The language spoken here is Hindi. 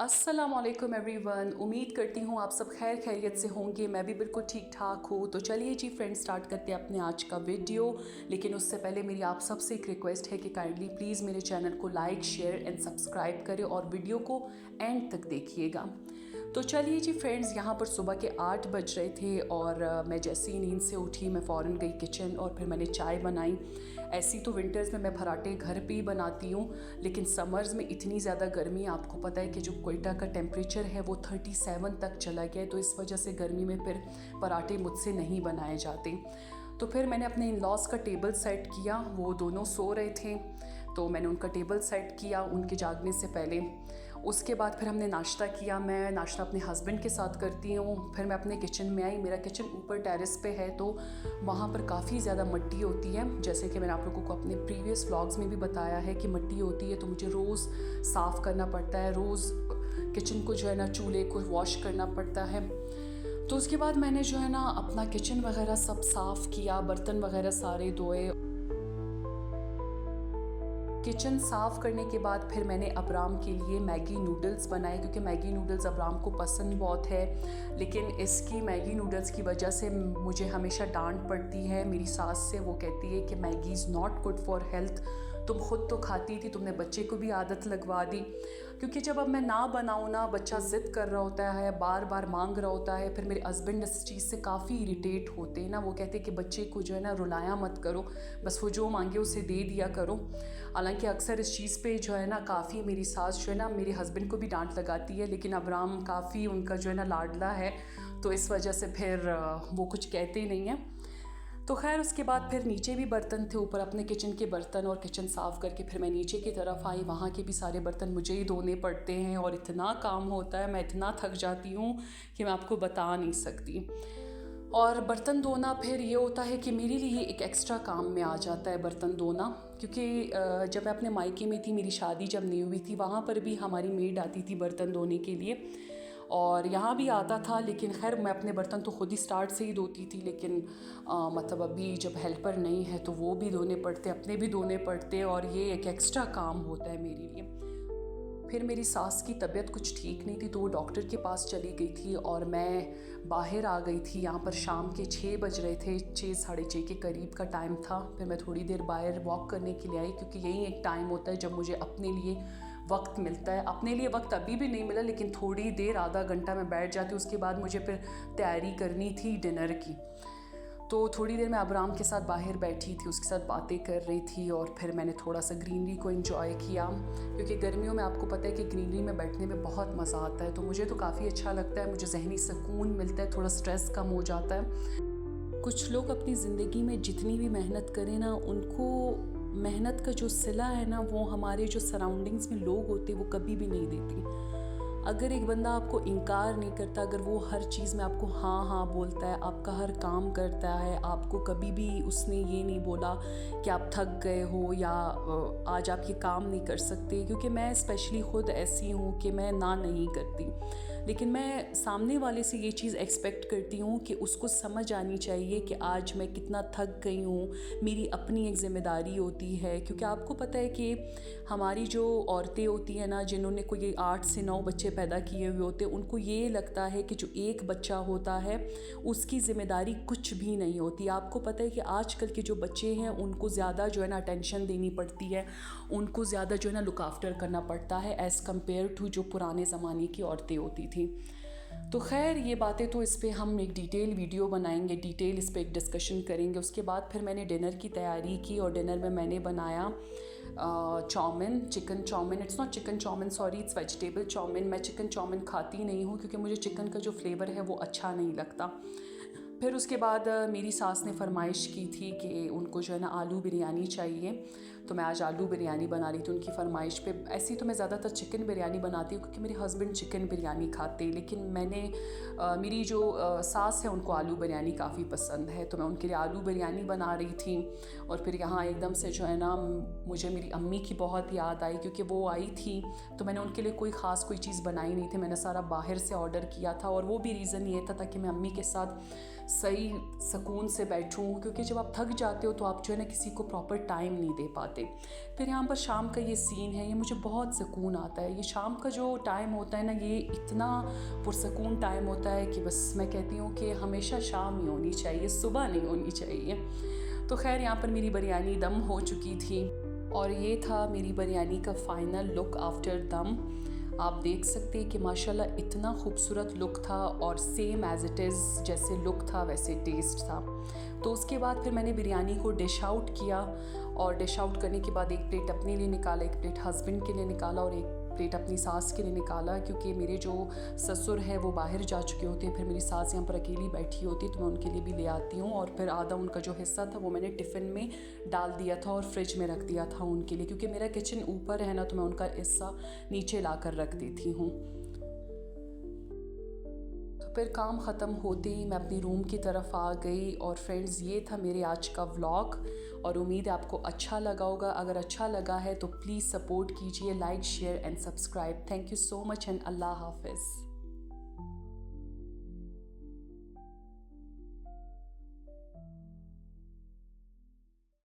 अस्सलामुअलैकुम एवरीवन। उम्मीद करती हूँ आप सब खैर खैरियत से होंगे। मैं भी बिल्कुल ठीक ठाक हूँ। तो चलिए जी फ्रेंड्स, स्टार्ट करते हैं अपने आज का वीडियो। लेकिन उससे पहले मेरी आप सबसे एक रिक्वेस्ट है कि काइंडली प्लीज़ मेरे चैनल को लाइक, शेयर एंड सब्सक्राइब करें और वीडियो को एंड तक देखिएगा। तो चलिए जी फ्रेंड्स, यहाँ पर सुबह के 8 बज रहे थे और मैं जैसे ही नींद से उठी मैं फ़ौरन गई किचन और फिर मैंने चाय बनाई। ऐसी तो विंटर्स में मैं पराठे घर पे ही बनाती हूँ, लेकिन समर्स में इतनी ज़्यादा गर्मी, आपको पता है कि जो कोयटा का टेम्परेचर है वो 37 तक चला गया है, तो इस वजह से गर्मी में फिर पराठे मुझसे नहीं बनाए जाते। तो फिर मैंने अपने इन लॉज का टेबल सेट किया। वो दोनों सो रहे थे तो मैंने उनका टेबल सेट किया उनके जागने से पहले। उसके बाद फिर हमने नाश्ता किया। मैं नाश्ता अपने हस्बैंड के साथ करती हूँ। फिर मैं अपने किचन में आई। मेरा किचन ऊपर टेरेस पे है तो वहाँ पर काफ़ी ज़्यादा मिट्टी होती है। जैसे कि मैंने आप लोगों को अपने प्रीवियस व्लॉग्स में भी बताया है कि मिट्टी होती है तो मुझे रोज़ साफ़ करना पड़ता है। रोज़ किचन को जो है ना, चूल्हे को वॉश करना पड़ता है। तो उसके बाद मैंने जो है ना अपना किचन वगैरह सब साफ़ किया, बर्तन वगैरह सारे धोए। किचन साफ़ करने के बाद फिर मैंने अबराम के लिए मैगी नूडल्स बनाए, क्योंकि मैगी नूडल्स अबराम को पसंद बहुत है। लेकिन इसकी मैगी नूडल्स की वजह से मुझे हमेशा डांट पड़ती है मेरी सास से। वो कहती है कि Maggi is not good for health. तुम खुद तो खाती थी, तुमने बच्चे को भी आदत लगवा दी। क्योंकि जब अब मैं ना बनाऊँ ना, बच्चा ज़िद कर रहा होता है, बार बार मांग रहा होता है, फिर मेरे हस्बैंड इस चीज़ से काफ़ी इरिटेट होते हैं ना। वो कहते हैं कि बच्चे को जो है ना रुलाया मत करो, बस वो जो मांगे उसे दे दिया करो। हालांकि अक्सर इस चीज़ पे जो है ना काफ़ी मेरी सास जो है ना मेरे हस्बैंड को भी डांट लगाती है, लेकिन अबराम काफ़ी उनका जो है ना लाडला है, तो इस वजह से फिर वो कुछ कहते ही नहीं हैं। तो खैर उसके बाद फिर नीचे भी बर्तन थे, ऊपर अपने किचन के बर्तन, और किचन साफ़ करके फिर मैं नीचे की तरफ आई। वहाँ के भी सारे बर्तन मुझे ही धोने पड़ते हैं और इतना काम होता है, मैं इतना थक जाती हूँ कि मैं आपको बता नहीं सकती। और बर्तन धोना फिर ये होता है कि मेरे लिए एक एक्स्ट्रा काम में आ जाता है बर्तन धोना। क्योंकि जब मैं अपने मायके में थी, मेरी शादी जब नहीं हुई थी, वहाँ पर भी हमारी मेड आती थी बर्तन धोने के लिए, और यहाँ भी आता था। लेकिन खैर मैं अपने बर्तन तो खुद ही स्टार्ट से ही धोती थी, लेकिन मतलब अभी जब हेल्पर नहीं है तो वो भी धोने पड़ते, अपने भी धोने पड़ते, और ये एक एक्स्ट्रा काम होता है मेरे लिए। फिर मेरी सास की तबीयत कुछ ठीक नहीं थी तो वो डॉक्टर के पास चली गई थी और मैं बाहर आ गई थी। यहाँ पर शाम के 6 बज रहे थे, 6 साढ़े 6 के करीब का टाइम था। फिर मैं थोड़ी देर बाहर वॉक करने के लिए आई, क्योंकि यही एक टाइम होता है जब मुझे अपने लिए वक्त मिलता है। अपने लिए वक्त अभी भी नहीं मिला, लेकिन थोड़ी देर, आधा घंटा मैं बैठ जाती। उसके बाद मुझे फिर तैयारी करनी थी डिनर की। तो थोड़ी देर मैं अबराम के साथ बाहर बैठी थी, उसके साथ बातें कर रही थी, और फिर मैंने थोड़ा सा ग्रीनरी को एंजॉय किया। क्योंकि गर्मियों में आपको पता है कि ग्रीनरी में बैठने में बहुत मज़ा आता है, तो मुझे तो काफ़ी अच्छा लगता है। मुझे जहनी सुकून मिलता है, थोड़ा स्ट्रेस कम हो जाता है। कुछ लोग अपनी ज़िंदगी में जितनी भी मेहनत करें ना, उनको मेहनत का जो सिला है ना, वो हमारे जो सराउंडिंग्स में लोग होते वो कभी भी नहीं देती। अगर एक बंदा आपको इनकार नहीं करता, अगर वो हर चीज़ में आपको हाँ हाँ बोलता है, आपका हर काम करता है, आपको कभी भी उसने ये नहीं बोला कि आप थक गए हो या आज आप ये काम नहीं कर सकते। क्योंकि मैं स्पेशली ख़ुद ऐसी हूँ कि मैं ना नहीं करती, लेकिन मैं सामने वाले से ये चीज़ एक्सपेक्ट करती हूँ कि उसको समझ आनी चाहिए कि आज मैं कितना थक गई हूँ, मेरी अपनी एक ज़िम्मेदारी होती है। क्योंकि आपको पता है कि हमारी जो औरतें होती हैं ना, जिन्होंने कोई 8 से 9 बच्चे पैदा किए हुए होते हैं, उनको ये लगता है कि जो एक बच्चा होता है उसकी ज़िम्मेदारी कुछ भी नहीं होती। आपको पता है कि आजकल के जो बच्चे हैं उनको ज़्यादा जो है ना अटेंशन देनी पड़ती है, उनको ज़्यादा जो है ना लुक आफ्टर करना पड़ता है एज़ कम्पेयर टू जो पुराने ज़माने की औरतें होती थी। तो खैर ये बातें तो इस पर हम एक डिटेल वीडियो बनाएंगे, डिटेल इस पर एक डिस्कशन करेंगे। उसके बाद फिर मैंने डिनर की तैयारी की, और डिनर में मैंने बनाया chowmein, chicken chowmein. It's not chicken chowmein, sorry, it's vegetable chowmein. मैं चिकन चाउमिन खाती नहीं हूँ क्योंकि मुझे चिकन का जो फ्लेवर है वो अच्छा नहीं लगता। फिर उसके बाद मेरी सास ने फरमाइश की थी कि उनको जो है ना आलू बिरयानी चाहिए, तो मैं आज आलू बिरयानी बना रही थी उनकी फरमाइश पे। ऐसी तो मैं ज़्यादातर चिकन बिरयानी बनाती हूँ क्योंकि मेरे हस्बैंड चिकन बिरयानी खाते हैं, लेकिन मैंने मेरी जो सास है उनको आलू बिरयानी काफ़ी पसंद है, तो मैं उनके लिए आलू बिरयानी बना रही थी। और फिर यहाँ एकदम से जो है ना मुझे मेरी अम्मी की बहुत याद आई, क्योंकि वो आई थी तो मैंने उनके लिए कोई ख़ास कोई चीज़ बनाई नहीं थी, मैंने सारा बाहर से ऑर्डर किया था। और वो भी रीज़न ये था ताकि मैं अम्मी के साथ सही सुकून से बैठूं, क्योंकि जब आप थक जाते हो तो आप जो है ना किसी को प्रॉपर टाइम नहीं दे पाते। बातें। फिर यहाँ पर शाम का ये सीन है, ये मुझे बहुत सुकून आता है। ये शाम का जो टाइम होता है ना, ये इतना पुरसकून टाइम होता है कि बस मैं कहती हूँ कि हमेशा शाम ही होनी चाहिए, सुबह नहीं होनी चाहिए। तो खैर यहाँ पर मेरी बिरयानी दम हो चुकी थी और ये था मेरी बिरयानी का फ़ाइनल लुक आफ्टर दम। आप देख सकते हैं कि माशाल्लाह इतना खूबसूरत लुक था और सेम एज़ इट इज़ जैसे लुक था वैसे टेस्ट था। तो उसके बाद फिर मैंने बिरयानी को डिश आउट किया और डिश आउट करने के बाद एक प्लेट अपने लिए निकाला, एक प्लेट हस्बैंड के लिए निकाला और एक प्लेट अपनी सास के लिए निकाला, क्योंकि मेरे जो ससुर हैं वो बाहर जा चुके होते हैं। फिर मेरी सास यहाँ पर अकेली बैठी होती है तो मैं उनके लिए भी ले आती हूँ और फिर आधा उनका जो हिस्सा था वो मैंने टिफ़िन में डाल दिया था और फ्रिज में रख दिया था उनके लिए, क्योंकि मेरा किचन ऊपर है ना, तो मैं उनका हिस्सा नीचे ला कर रख देती हूँ। फिर काम ख़त्म होते ही मैं अपनी रूम की तरफ आ गई। और फ्रेंड्स, ये था मेरे आज का व्लॉग और उम्मीद है आपको अच्छा लगा होगा। अगर अच्छा लगा है तो प्लीज़ सपोर्ट कीजिए, like share and subscribe. Thank you so much and अल्लाह हाफ़िज़।